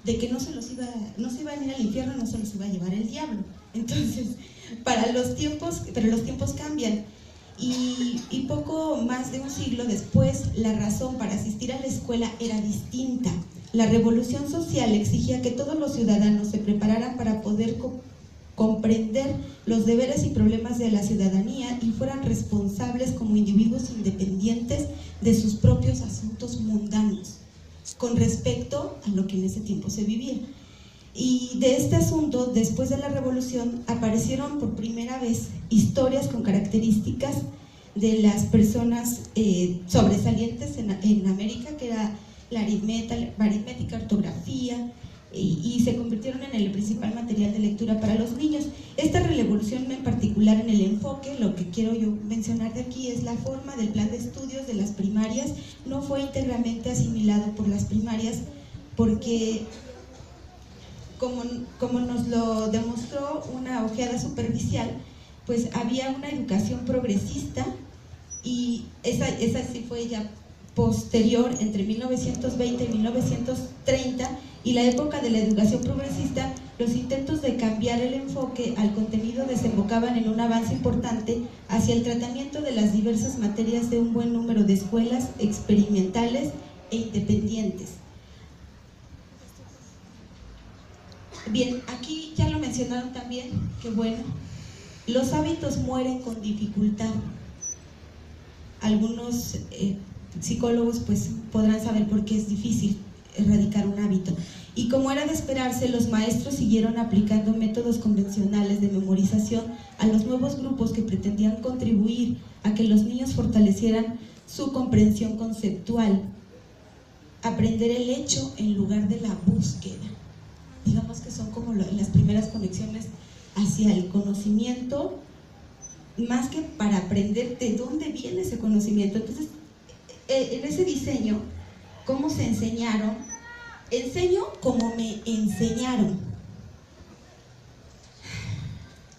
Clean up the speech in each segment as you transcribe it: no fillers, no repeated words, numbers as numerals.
de que no se iban a ir al infierno, no se los iba a llevar el diablo. Entonces, pero los tiempos cambian. Y poco más de un siglo después, la razón para asistir a la escuela era distinta. La revolución social exigía que todos los ciudadanos se prepararan para poder comprender los deberes y problemas de la ciudadanía y fueran responsables como individuos independientes de sus propios asuntos mundanos, con respecto a lo que en ese tiempo se vivía. Y de este asunto, después de la revolución, aparecieron por primera vez historias con características de las sobresalientes en América, que era la aritmética, ortografía, y se convirtieron en el principal material de lectura para los niños. Esta revolución en particular en el enfoque, lo que quiero yo mencionar de aquí es la forma del plan de estudios de las primarias. No fue íntegramente asimilado por las primarias porque, como nos lo demostró una ojeada superficial, pues había una educación progresista, y esa sí fue ya posterior, entre 1920 y 1930, y la época de la educación progresista. Los intentos de cambiar el enfoque al contenido desembocaban en un avance importante hacia el tratamiento de las diversas materias de un buen número de escuelas experimentales e independientes. Bien, aquí ya lo mencionaron también, que bueno, los hábitos mueren con dificultad. Algunos psicólogos pues podrán saber por qué es difícil erradicar un hábito. Y como era de esperarse, los maestros siguieron aplicando métodos convencionales de memorización a los nuevos grupos que pretendían contribuir a que los niños fortalecieran su comprensión conceptual. Aprender el hecho en lugar de la búsqueda. Digamos que son como las primeras conexiones hacia el conocimiento, más que para aprender de dónde viene ese conocimiento. Entonces, en ese diseño, ¿cómo se enseñaron? Enseño como me enseñaron.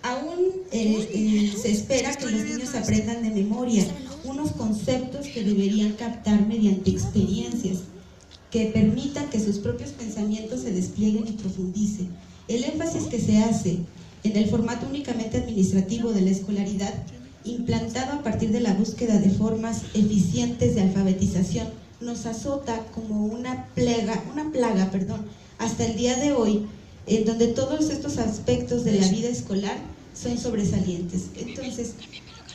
Aún se espera que los niños aprendan de memoria unos conceptos que deberían captar mediante experiencias que permitan que sus propios pensamientos se desplieguen y profundicen. El énfasis que se hace en el formato únicamente administrativo de la escolaridad, implantado a partir de la búsqueda de formas eficientes de alfabetización, nos azota como una plaga, hasta el día de hoy, en donde todos estos aspectos de la vida escolar son sobresalientes. Entonces,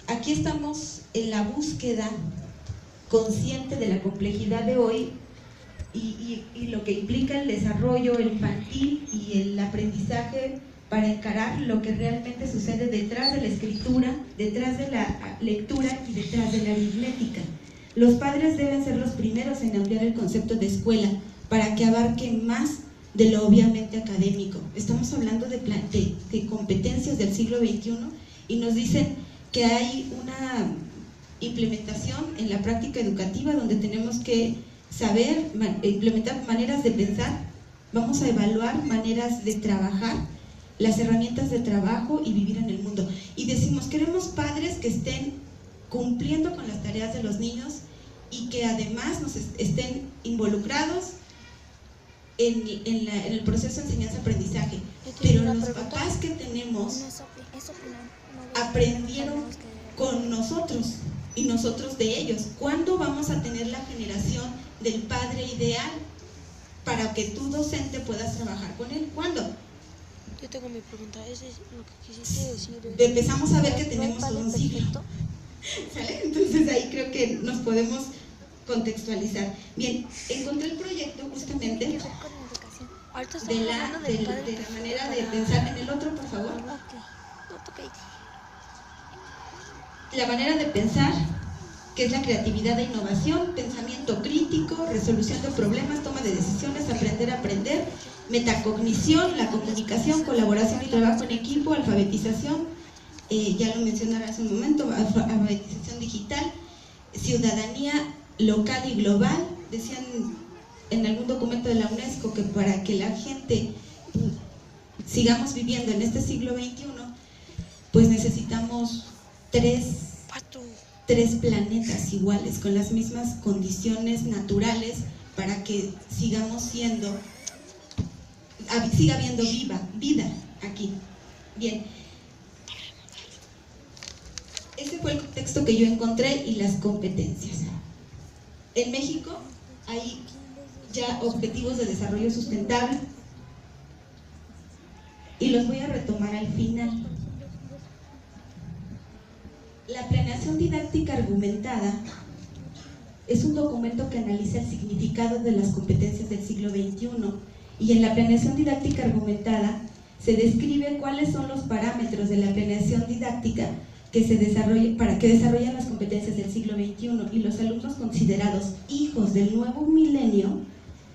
aquí estamos en la búsqueda consciente de la complejidad de hoy y lo que implica el desarrollo infantil y el aprendizaje para encarar lo que realmente sucede detrás de la escritura, detrás de la lectura y detrás de la aritmética. Los padres deben ser los primeros en ampliar el concepto de escuela para que abarque más de lo obviamente académico. Estamos hablando de competencias del siglo XXI y nos dicen que hay una implementación en la práctica educativa donde tenemos que saber implementar maneras de pensar, vamos a evaluar maneras de trabajar, las herramientas de trabajo y vivir en el mundo. Y decimos, queremos padres que estén cumpliendo con las tareas de los niños y que además estén involucrados en el proceso de enseñanza-aprendizaje. Pero los papás que tenemos aprendieron con nosotros y nosotros de ellos. ¿Cuándo vamos a tener la generación del padre ideal para que tú, docente, puedas trabajar con él? ¿Cuándo? Yo tengo mi pregunta, ¿ese es lo que quisiste decir? Empezamos a ver que tenemos todo un siglo. ¿Sale? Entonces ahí creo que nos podemos contextualizar. Bien, encontré el proyecto justamente de la manera de pensar. En el otro, por favor. La manera de pensar, que es la creatividad e innovación, pensamiento crítico, resolución de problemas, toma de decisiones, aprender a aprender, metacognición, la comunicación, colaboración y trabajo en equipo, alfabetización, ya lo mencionaba hace un momento, alfabetización digital, ciudadanía local y global. Decían en algún documento de la UNESCO que para que la gente sigamos viviendo en este siglo XXI, pues necesitamos tres planetas iguales, con las mismas condiciones naturales, para que sigamos siendo siga habiendo vida aquí. Bien, ese fue el contexto que yo encontré y las competencias. En México hay ya objetivos de desarrollo sustentable y los voy a retomar al final. La planeación didáctica argumentada es un documento que analiza el significado de las competencias del siglo XXI, y en la planeación didáctica argumentada se describe cuáles son los parámetros de la planeación didáctica que desarrollan las competencias del siglo XXI, y los alumnos considerados hijos del nuevo milenio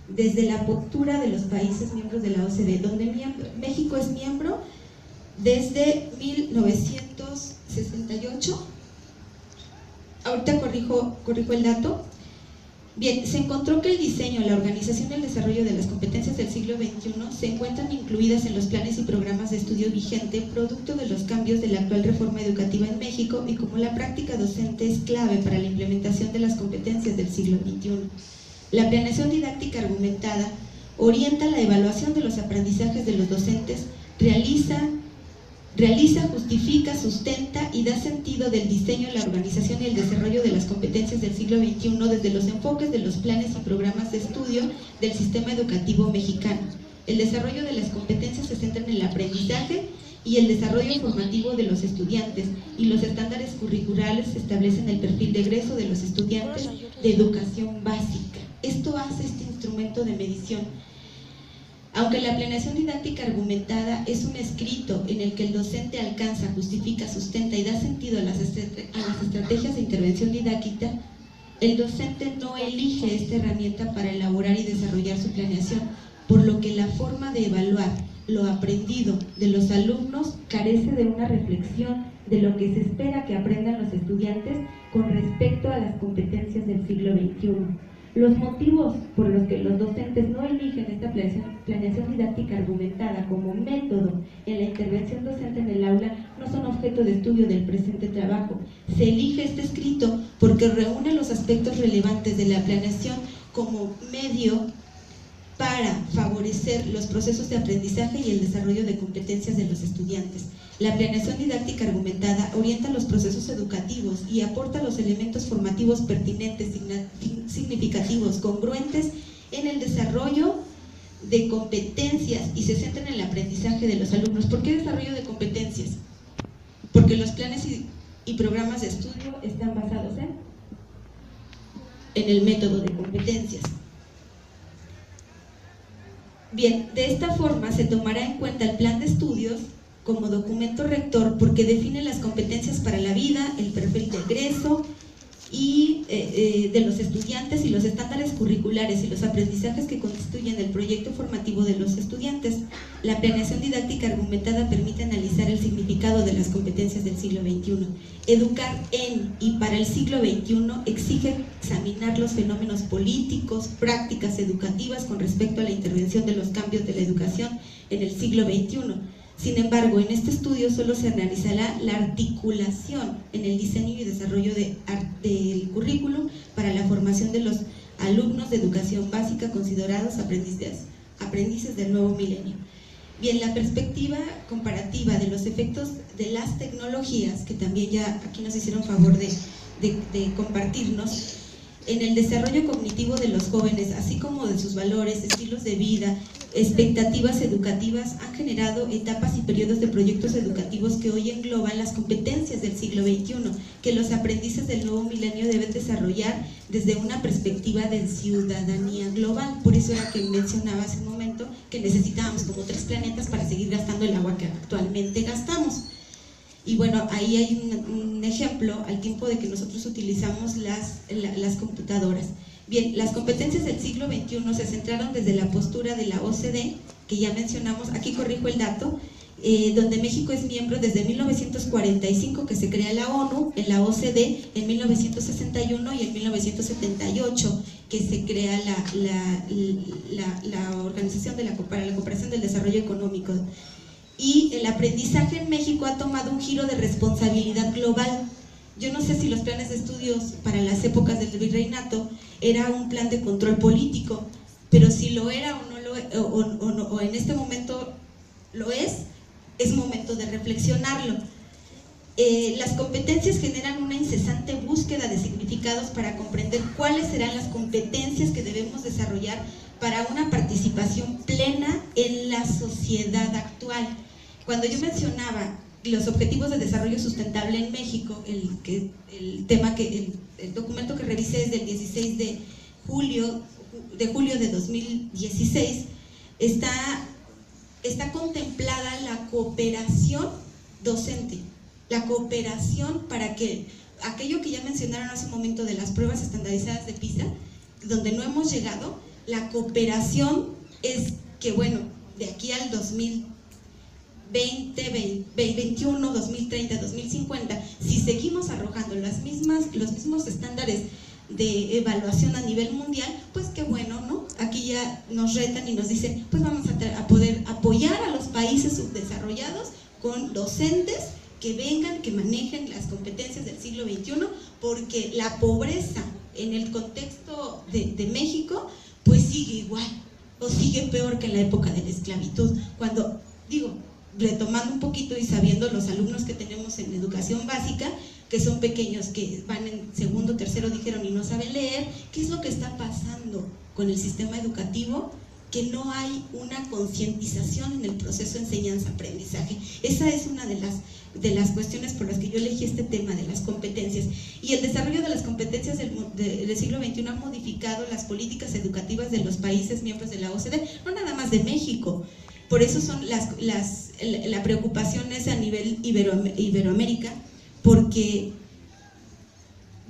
desde la postura de los países miembros de la OCDE, donde México es miembro desde 1968. Ahorita corrijo el dato. Bien, se encontró que el diseño, la organización y el desarrollo de las competencias del siglo XXI se encuentran incluidas en los planes y programas de estudio vigente, producto de los cambios de la actual reforma educativa en México, y como la práctica docente es clave para la implementación de las competencias del siglo XXI. La planeación didáctica argumentada orienta la evaluación de los aprendizajes de los docentes, realiza, justifica, sustenta y da sentido del diseño, la organización y el desarrollo de las competencias del siglo XXI desde los enfoques de los planes y programas de estudio del sistema educativo mexicano. El desarrollo de las competencias se centra en el aprendizaje y el desarrollo formativo de los estudiantes, y los estándares curriculares establecen el perfil de egreso de los estudiantes de educación básica. Esto hace este instrumento de medición. Aunque la planeación didáctica argumentada es un escrito en el que el docente alcanza, justifica, sustenta y da sentido a las estrategias de intervención didáctica, el docente no elige esta herramienta para elaborar y desarrollar su planeación, por lo que la forma de evaluar lo aprendido de los alumnos carece de una reflexión de lo que se espera que aprendan los estudiantes con respecto a las competencias del siglo XXI. Los motivos por los que los docentes no eligen esta planeación didáctica argumentada como método en la intervención docente en el aula no son objeto de estudio del presente trabajo. Se elige este escrito porque reúne los aspectos relevantes de la planeación como medio para favorecer los procesos de aprendizaje y el desarrollo de competencias de los estudiantes. La planeación didáctica argumentada orienta los procesos educativos y aporta los elementos formativos pertinentes, significativos, congruentes en el desarrollo de competencias, y se centra en el aprendizaje de los alumnos. ¿Por qué desarrollo de competencias? Porque los planes y programas de estudio están basados en el método de competencias. Bien, de esta forma se tomará en cuenta el plan de estudios como documento rector, porque define las competencias para la vida, el perfil de egreso y de los estudiantes, y los estándares curriculares y los aprendizajes que constituyen el proyecto formativo de los estudiantes. La planeación didáctica argumentada permite analizar el significado de las competencias del siglo XXI. Educar en y para el siglo XXI exige examinar los fenómenos políticos, prácticas educativas con respecto a la intervención de los cambios de la educación en el siglo XXI. Sin embargo, en este estudio solo se analizará la articulación en el diseño y desarrollo del currículum para la formación de los alumnos de educación básica considerados aprendices del nuevo milenio. Bien, la perspectiva comparativa de los efectos de las tecnologías, que también ya aquí nos hicieron favor de compartirnos, en el desarrollo cognitivo de los jóvenes, así como de sus valores, estilos de vida, expectativas educativas, han generado etapas y periodos de proyectos educativos que hoy engloban las competencias del siglo XXI, que los aprendices del nuevo milenio deben desarrollar desde una perspectiva de ciudadanía global. Por eso era que mencionaba hace un momento que necesitábamos como 3 planetas para seguir gastando el agua que actualmente gastamos. Y bueno, ahí hay un ejemplo al tiempo de que nosotros utilizamos las computadoras. Bien, las competencias del siglo XXI se centraron desde la postura de la OCDE, que ya mencionamos, aquí corrijo el dato, donde México es miembro desde 1945, que se crea la ONU, en la OCDE en 1961 y en 1978 que se crea la Organización para la Cooperación del Desarrollo Económico. Y el aprendizaje en México ha tomado un giro de responsabilidad global. Yo no sé si los planes de estudios para las épocas del virreinato era un plan de control político, pero si lo era o no o en este momento lo es momento de reflexionarlo. Las competencias generan una incesante búsqueda de significados para comprender cuáles serán las competencias que debemos desarrollar para una participación plena en la sociedad actual. Cuando yo mencionaba los objetivos de desarrollo sustentable en México, el documento que revisé es del 16 de julio de 2016, está contemplada la cooperación docente, la cooperación para que aquello que ya mencionaron hace un momento de las pruebas estandarizadas de PISA, donde no hemos llegado, la cooperación es que, bueno, de aquí al 2020, 2021, 2030, 2050, si seguimos arrojando los mismos estándares de evaluación a nivel mundial, pues qué bueno, ¿no? Aquí ya nos retan y nos dicen, pues vamos a poder apoyar a los países subdesarrollados con docentes que vengan, que manejen las competencias del siglo XXI, porque la pobreza en el contexto de México, pues sigue igual, o sigue peor que en la época de la esclavitud. Cuando, digo, retomando un poquito y sabiendo los alumnos que tenemos en educación básica, que son pequeños, que van en segundo, tercero, dijeron, y no saben leer, ¿qué es lo que está pasando con el sistema educativo? Que no hay una concientización en el proceso de enseñanza-aprendizaje. Esa es una de las cuestiones por las que yo elegí este tema de las competencias. Y el desarrollo de las competencias del siglo XXI ha modificado las políticas educativas de los países miembros de la OCDE, no nada más de México. Por eso son la preocupación es a nivel Iberoamérica, porque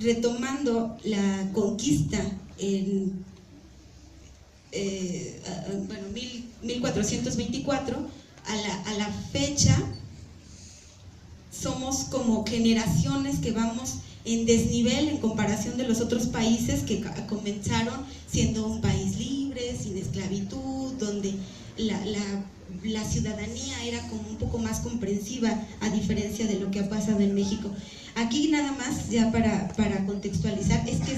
retomando la conquista en 1424, a la fecha somos como generaciones que vamos en desnivel en comparación de los otros países que comenzaron siendo un país libre, sin esclavitud, donde la ciudadanía era como un poco más comprensiva, a diferencia de lo que ha pasado en México. Aquí nada más, ya para contextualizar, es que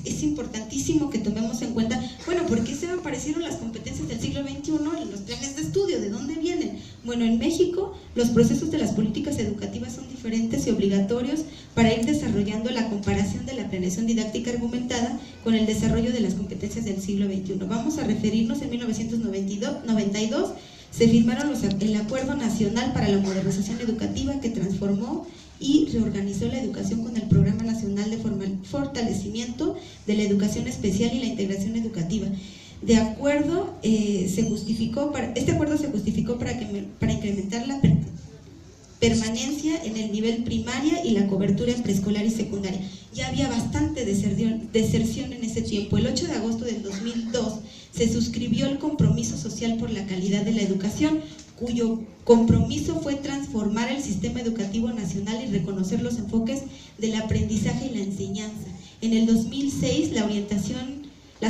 es importantísimo que tomemos en cuenta, bueno, ¿por qué se aparecieron las competencias del siglo XXI en los planes de estudio? ¿De dónde vienen? Bueno, en México los procesos de las políticas educativas son diferentes y obligatorios para ir desarrollando la comparación de la planeación didáctica argumentada con el desarrollo de las competencias del siglo XXI. Vamos a referirnos en 1992, se firmaron el Acuerdo Nacional para la Modernización Educativa, que transformó y reorganizó la educación con el Programa Nacional de Fortalecimiento de la Educación Especial y la Integración Educativa. Este acuerdo se justificó para incrementar la permanencia en el nivel primaria y la cobertura en preescolar y secundaria. Ya había bastante deserción en ese tiempo. El 8 de agosto del 2002 se suscribió el Compromiso Social por la Calidad de la Educación, cuyo compromiso fue transformar el sistema educativo nacional y reconocer los enfoques del aprendizaje y la enseñanza. En el 2006, las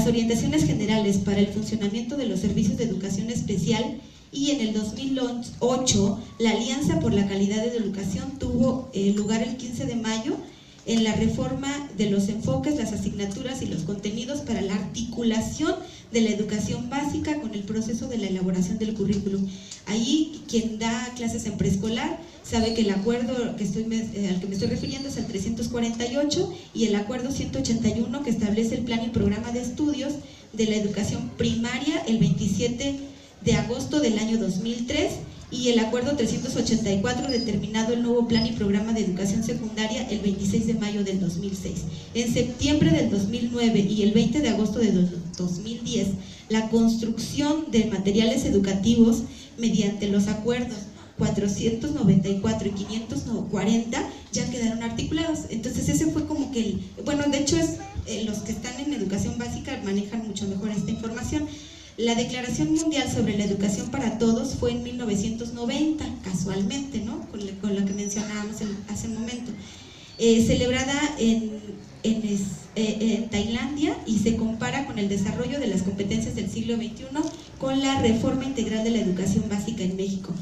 orientaciones generales para el funcionamiento de los servicios de educación especial, y en el 2008, la Alianza por la Calidad de la Educación tuvo lugar el 15 de mayo en la reforma de los enfoques, las asignaturas y los contenidos para la articulación de la educación básica con el proceso de la elaboración del currículum. Ahí quien da clases en preescolar sabe que el acuerdo al que me estoy refiriendo es el 348 y el acuerdo 181, que establece el plan y programa de estudios de la educación primaria, el 27 de agosto del año 2003, y el acuerdo 384, determinado el nuevo plan y programa de educación secundaria, el 26 de mayo del 2006. En septiembre del 2009 y el 20 de agosto de 2010, la construcción de materiales educativos mediante los acuerdos 494 y 540 ya quedaron articulados. Entonces ese fue como que de hecho los que están en educación básica manejan mucho mejor esta información. La Declaración Mundial sobre la Educación para Todos fue en 1990, casualmente, ¿no? Con lo que mencionábamos hace un momento, celebrada en Tailandia, y se compara con el desarrollo de las competencias del siglo XXI con la reforma integral de la educación básica en México.